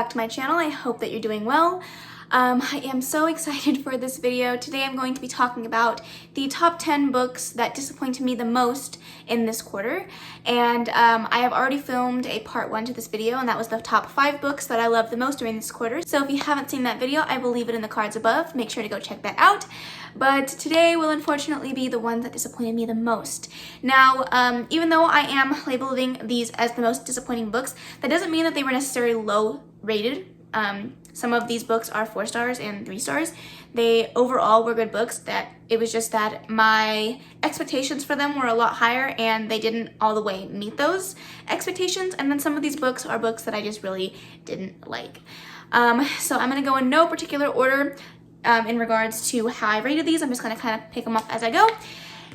back to my channel. I hope that you're doing well. I am so excited for this video. Today I'm going to be talking about the top 10 books that disappointed me the most in this quarter. And I have already filmed a part 1 to this video, and that was the top 5 books that I loved the most during this quarter. So if you haven't seen that video, I will leave it in the cards above. Make sure to go check that out. But today will unfortunately be the ones that disappointed me the most. Now, even though I am labeling these as the most disappointing books, that doesn't mean that they were necessarily low rated. Some of these books are 4 stars and 3 stars. They overall were good books. That it was just that my expectations for them were a lot higher and they didn't all the way meet those expectations. And then some of these books are books that I just really didn't like. So I'm gonna go in no particular order in regards to how I rated these. I'm just gonna kind of pick them up as I go.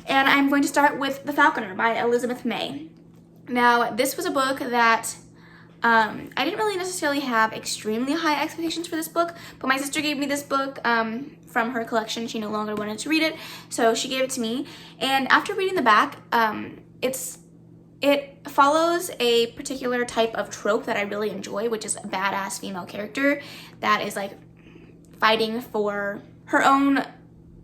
And I'm going to start with The Falconer by Elizabeth May. Now, this was a book that I didn't really necessarily have extremely high expectations for this book, but my sister gave me this book from her collection. She no longer wanted to read it, so she gave it to me. And after reading the back, it follows a particular type of trope that I really enjoy, which is a badass female character that is like fighting for her own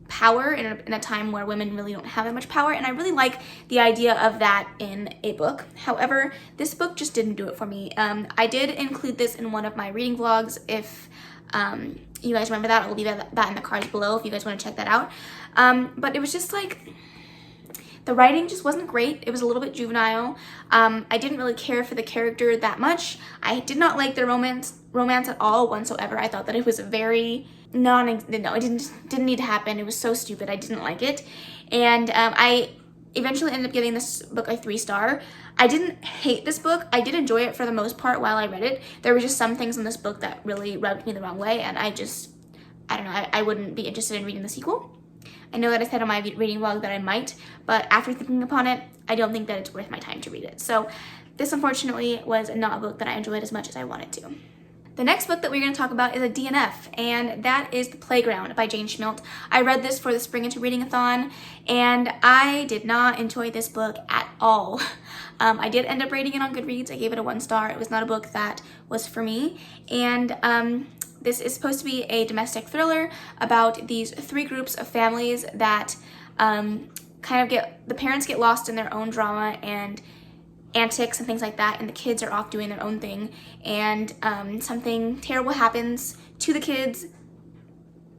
power in a time where women really don't have that much power, and I really like the idea of that in a book. However, this book just didn't do it for me. I did include this in one of my reading vlogs. If you guys remember that, I'll leave that in the cards below if you guys want to check that out. But it was just like, the writing just wasn't great. It was a little bit juvenile. I didn't really care for the character that much. I did not like their romance at all whatsoever. I thought that it was very it didn't need to happen. It was so stupid. I didn't like it. And I eventually ended up giving this book a 3-star. I didn't hate this book. I did enjoy it for the most part while I read it. There were just some things in this book that really rubbed me the wrong way, and I don't know, I wouldn't be interested in reading the sequel. I know that I said on my reading vlog that I might, but after thinking upon it, I don't think that it's worth my time to read it. So this unfortunately was not a book that I enjoyed as much as I wanted to. The next book that we're going to talk about is a DNF, and that is The Playground by Jane Schmidt. I read this for the Spring Into Reading-a-thon, and I did not enjoy this book at all. I did end up rating it on Goodreads. I gave it a 1-star. It was not a book that was for me, and this is supposed to be a domestic thriller about these 3 groups of families that the parents get lost in their own drama and antics and things like that, and the kids are off doing their own thing, and something terrible happens to the kids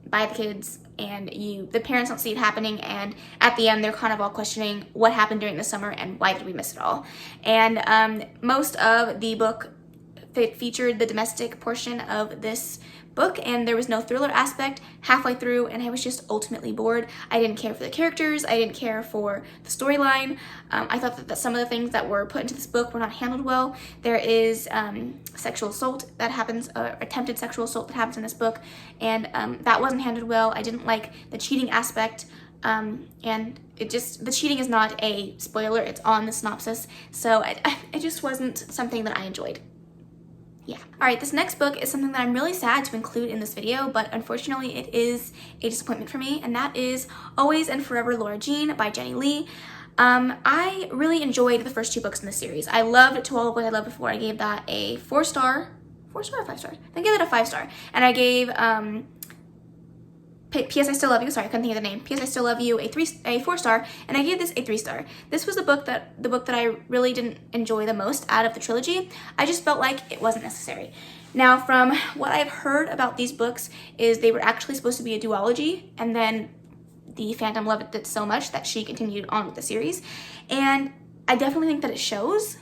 by the kids, and the parents don't see it happening, and at the end they're kind of all questioning what happened during the summer and why did we miss it all. And most of the book featured the domestic portion of this book, and there was no thriller aspect halfway through, and I was just ultimately bored. I didn't care for the characters. I didn't care for the storyline. I thought that some of the things that were put into this book were not handled well. There is sexual assault that happens, attempted sexual assault that happens in this book, and that wasn't handled well. I didn't like the cheating aspect, and the cheating is not a spoiler. It's on the synopsis, so it just wasn't something that I enjoyed. Yeah. Alright, this next book is something that I'm really sad to include in this video, but unfortunately it is a disappointment for me, and that is Always and Forever Laura Jean by Jenny Lee. I really enjoyed the first 2 books in the series. I loved To All of What I Loved Before. I gave that a 4-star. 4-star or 5-star? I gave it a 5-star. And I gave P.S. I Still Love You, sorry, I couldn't think of the name. P.S. I Still Love You a 4-star, and I gave this a 3-star. This was the book that I really didn't enjoy the most out of the trilogy. I just felt like it wasn't necessary. Now, from what I've heard about these books is they were actually supposed to be a duology, and then the fandom loved it so much that she continued on with the series, and I definitely think that it shows.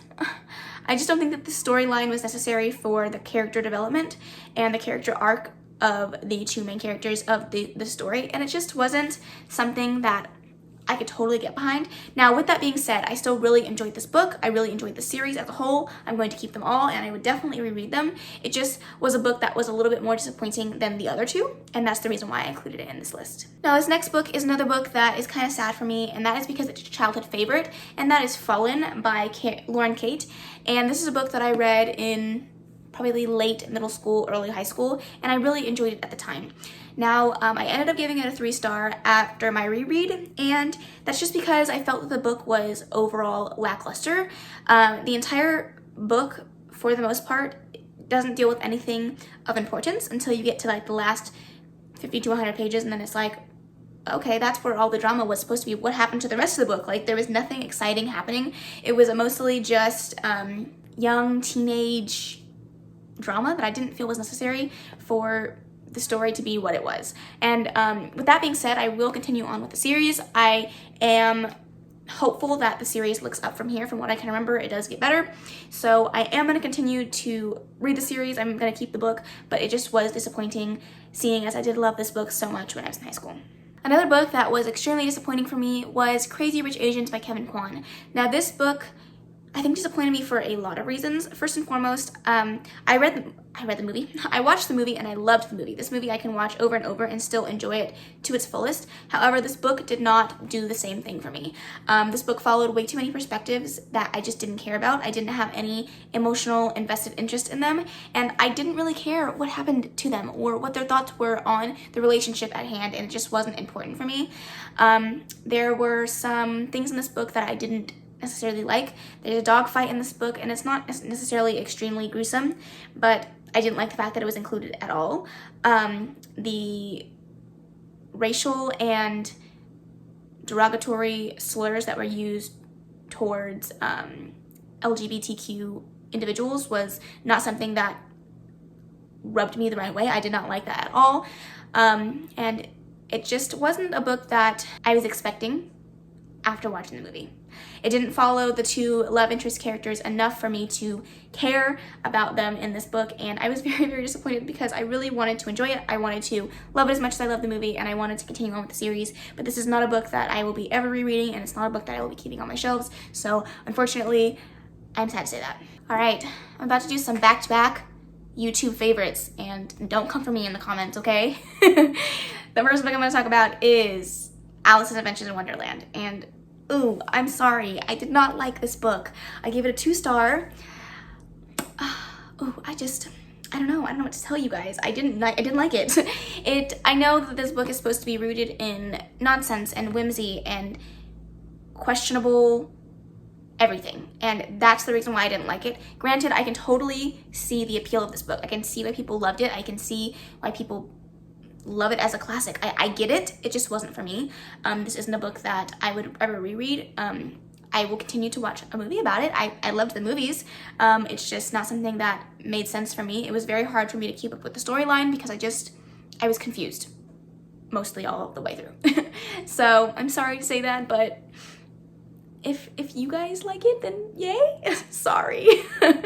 I just don't think that the storyline was necessary for the character development and the character arc of the 2 main characters of the story, and it just wasn't something that I could totally get behind. Now, with that being said, I still really enjoyed this book. I really enjoyed the series as a whole. I'm going to keep them all, and I would definitely reread them. It just was a book that was a little bit more disappointing than the other 2, and that's the reason why I included it in this list. Now, this next book is another book that is kind of sad for me, and that is because it's a childhood favorite, and that is Fallen by Lauren Kate. And this is a book that I read in probably late middle school, early high school, and I really enjoyed it at the time. Now, I ended up giving it a 3-star after my reread, and that's just because I felt that the book was overall lackluster. The entire book, for the most part, doesn't deal with anything of importance until you get to like the last 50 to 100 pages, and then it's like, okay, that's where all the drama was supposed to be. What happened to the rest of the book? Like, there was nothing exciting happening. It was mostly just young teenage drama that I didn't feel was necessary for the story to be what it was. And with that being said, I will continue on with the series. I am hopeful that the series looks up from here. From what I can remember, it does get better. So I am going to continue to read the series. I'm going to keep the book, but it just was disappointing seeing as I did love this book so much when I was in high school. Another book that was extremely disappointing for me was Crazy Rich Asians by Kevin Kwan. Now this book, I think, disappointed me for a lot of reasons. First and foremost, I read the movie. I watched the movie and I loved the movie. This movie I can watch over and over and still enjoy it to its fullest. However, this book did not do the same thing for me. This book followed way too many perspectives that I just didn't care about. I didn't have any emotional invested interest in them, and I didn't really care what happened to them or what their thoughts were on the relationship at hand, and it just wasn't important for me. There were some things in this book that I didn't necessarily like. There's a dog fight in this book, and it's not necessarily extremely gruesome, but I didn't like the fact that it was included at all. The racial and derogatory slurs that were used towards LGBTQ individuals was not something that rubbed me the right way. I did not like that at all. And it just wasn't a book that I was expecting after watching the movie. It didn't follow the two love interest characters enough for me to care about them in this book, and I was very, very disappointed because I really wanted to enjoy it. I wanted to love it as much as I loved the movie, and I wanted to continue on with the series, but this is not a book that I will be ever rereading, and it's not a book that I will be keeping on my shelves, so unfortunately, I'm sad to say that. All right, I'm about to do some back-to-back YouTube favorites, and don't come for me in the comments, okay? The first book I'm going to talk about is Alice's Adventures in Wonderland, and ooh, I'm sorry, I did not like this book. I gave it a 2-star. I don't know what to tell you guys. I didn't like it. I know that this book is supposed to be rooted in nonsense and whimsy and questionable everything, and that's the reason why I didn't like it. Granted, I can totally see the appeal of this book. I can see why people loved it. I can see why people love it as a classic. I get it. It just wasn't for me. This isn't a book that I would ever reread. I will continue to watch a movie about it. I loved the movies. It's just not something that made sense for me. It was very hard for me to keep up with the storyline because I was confused mostly all the way through. So I'm sorry to say that, but if you guys like it, then yay. Sorry.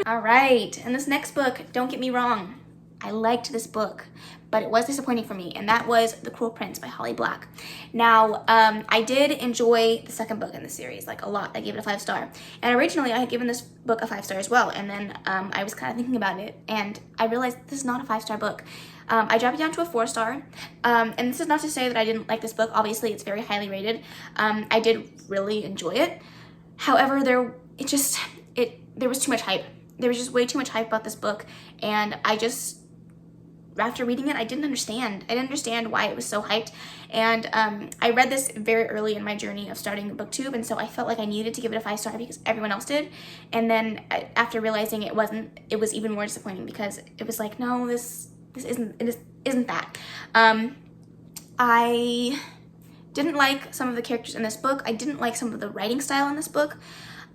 All right, and this next book, don't get me wrong, I liked this book, but it was disappointing for me, and that was The Cruel Prince by Holly Black. Now, I did enjoy the second book in the series, like, a lot. I gave it a 5-star. And originally, I had given this book a 5-star as well, and then I was kind of thinking about it, and I realized this is not a 5-star book. I dropped it down to a 4-star, and this is not to say that I didn't like this book. Obviously, it's very highly rated. I did really enjoy it. However, there was too much hype. There was just way too much hype about this book, and after reading it, I didn't understand. I didn't understand why it was so hyped, and I read this very early in my journey of starting BookTube, and so I felt like I needed to give it a 5-star because everyone else did, and then after realizing it wasn't, it was even more disappointing because it was like, no, this isn't that. I didn't like some of the characters in this book. I didn't like some of the writing style in this book.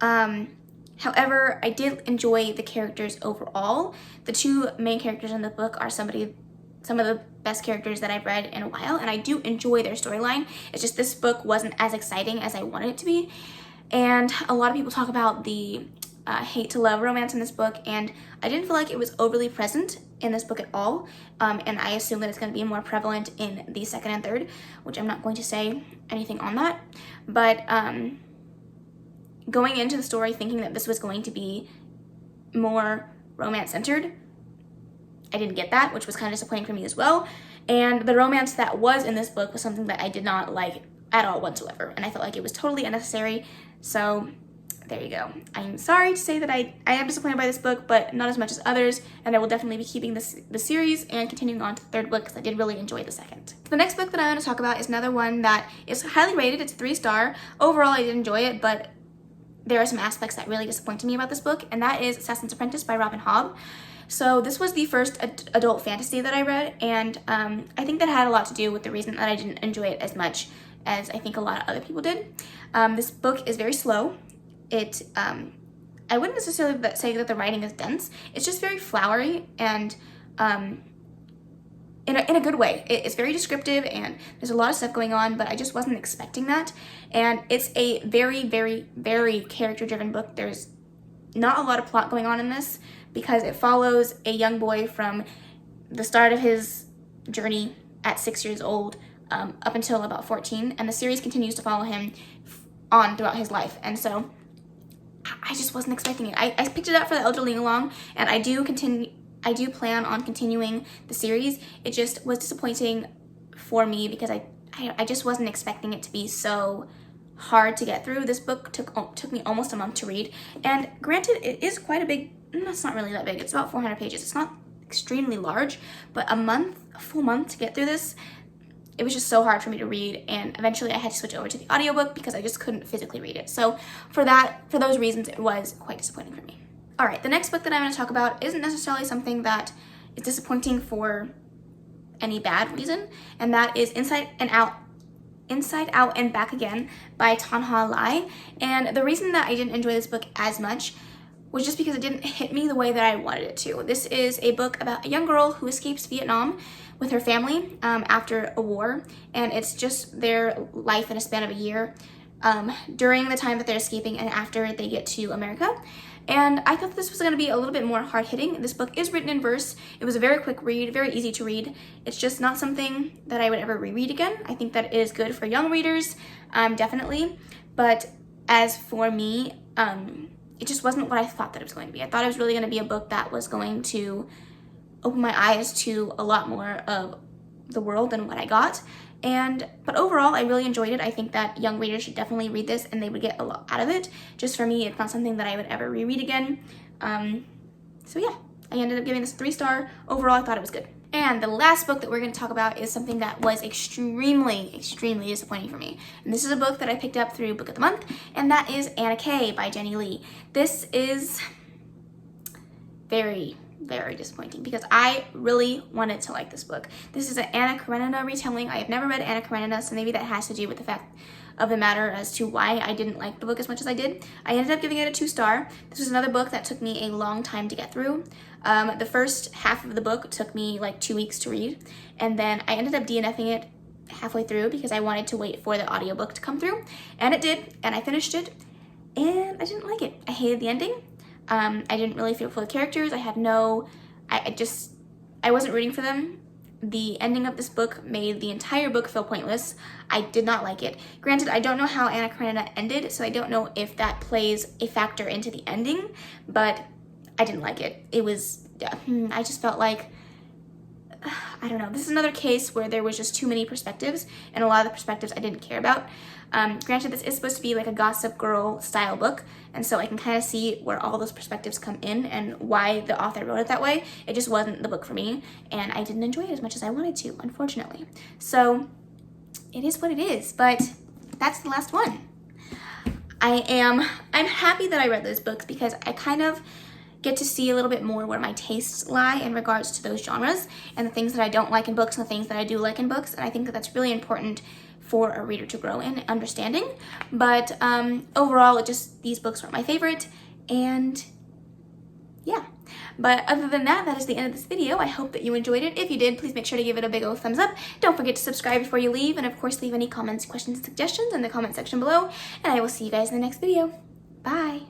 However, I did enjoy the characters overall. The two main characters in the book are some of the best characters that I've read in a while, and I do enjoy their storyline. It's just this book wasn't as exciting as I wanted it to be. And a lot of people talk about the hate to love romance in this book, and I didn't feel like it was overly present in this book at all. And I assume that it's going to be more prevalent in the second and third, which I'm not going to say anything on that. But going into the story thinking that this was going to be more romance-centered, I didn't get that, which was kind of disappointing for me as well. And the romance that was in this book was something that I did not like at all whatsoever, and I felt like it was totally unnecessary. So there you go. I'm sorry to say that I am disappointed by this book, but not as much as others, and I will definitely be keeping the series and continuing on to the third book because I did really enjoy the second. The next book that I'm going to talk about is another one that is highly rated. It's a 3-star. Overall, I did enjoy it, but there are some aspects that really disappointed me about this book, and that is Assassin's Apprentice by Robin Hobb. So this was the first adult fantasy that I read, and I think that had a lot to do with the reason that I didn't enjoy it as much as I think a lot of other people did. This book is very slow. I wouldn't necessarily say that the writing is dense. It's just very flowery and in a good way. It's very descriptive and there's a lot of stuff going on, but I just wasn't expecting that. And it's a very, very, very character-driven book. There's not a lot of plot going on in this because it follows a young boy from the start of his journey at 6 years old up until about 14, and the series continues to follow him on throughout his life. And so I just wasn't expecting it. I picked it up for the elderly along, and I do plan on continuing the series. It just was disappointing for me because I just wasn't expecting it to be so hard to get through. This book took me almost a month to read, and granted, it is quite a big, it's not really that big, it's about 400 pages. It's not extremely large, but a full month to get through this, it was just so hard for me to read, and eventually I had to switch over to the audiobook because I just couldn't physically read it. So for those reasons, it was quite disappointing for me. All right, the next book that I'm going to talk about isn't necessarily something that is disappointing for any bad reason, and that is Inside Out and Back Again by Tanha Lai. And the reason that I didn't enjoy this book as much was just because it didn't hit me the way that I wanted it to. This is a book about a young girl who escapes Vietnam with her family after a war, and it's just their life in a span of a year during the time that they're escaping and after they get to America. And I thought this was going to be a little bit more hard-hitting. This book is written in verse. It was a very quick read, very easy to read. It's just not something that I would ever reread again. I think that it is good for young readers, definitely. But as for me, it just wasn't what I thought that it was going to be. I thought it was really going to be a book that was going to open my eyes to a lot more of the world than what I got. But overall, I really enjoyed it. I think that young readers should definitely read this and they would get a lot out of it. Just for me, it's not something that I would ever reread again. So yeah, I ended up giving this a 3-star. Overall, I thought it was good. And the last book that we're going to talk about is something that was extremely, extremely disappointing for me. And this is a book that I picked up through Book of the Month, and that is Anna K by Jenny Lee. This is very, very disappointing because I really wanted to like this book. This is an Anna Karenina retelling. I have never read Anna Karenina, so maybe that has to do with the fact of the matter as to why I didn't like the book as much as I did. I ended up giving it a 2-star. This was another book that took me a long time to get through. The first half of the book took me like 2 weeks to read, and then I ended up DNFing it halfway through because I wanted to wait for the audiobook to come through, and it did, and I finished it, and I didn't like it. I hated the ending. I didn't really feel for the characters. I wasn't rooting for them. The ending of this book made the entire book feel pointless. I did not like it. Granted, I don't know how Anna Karenina ended, so I don't know if that plays a factor into the ending, but I didn't like it. I just felt like, I don't know. This is another case where there was just too many perspectives, and a lot of the perspectives I didn't care about. Granted, this is supposed to be like a Gossip Girl style book, and so I can kind of see where all those perspectives come in and why the author wrote it that way. It just wasn't the book for me, and I didn't enjoy it as much as I wanted to, unfortunately. So it is what it is, but that's the last one. I'm happy that I read those books because I kind of get to see a little bit more where my tastes lie in regards to those genres and the things that I don't like in books and the things that I do like in books. And I think that that's really important for a reader to grow in understanding. But overall, these books weren't my favorite. And yeah. But other than that, that is the end of this video. I hope that you enjoyed it. If you did, please make sure to give it a big old thumbs up. Don't forget to subscribe before you leave. And of course, leave any comments, questions, suggestions in the comment section below. And I will see you guys in the next video. Bye.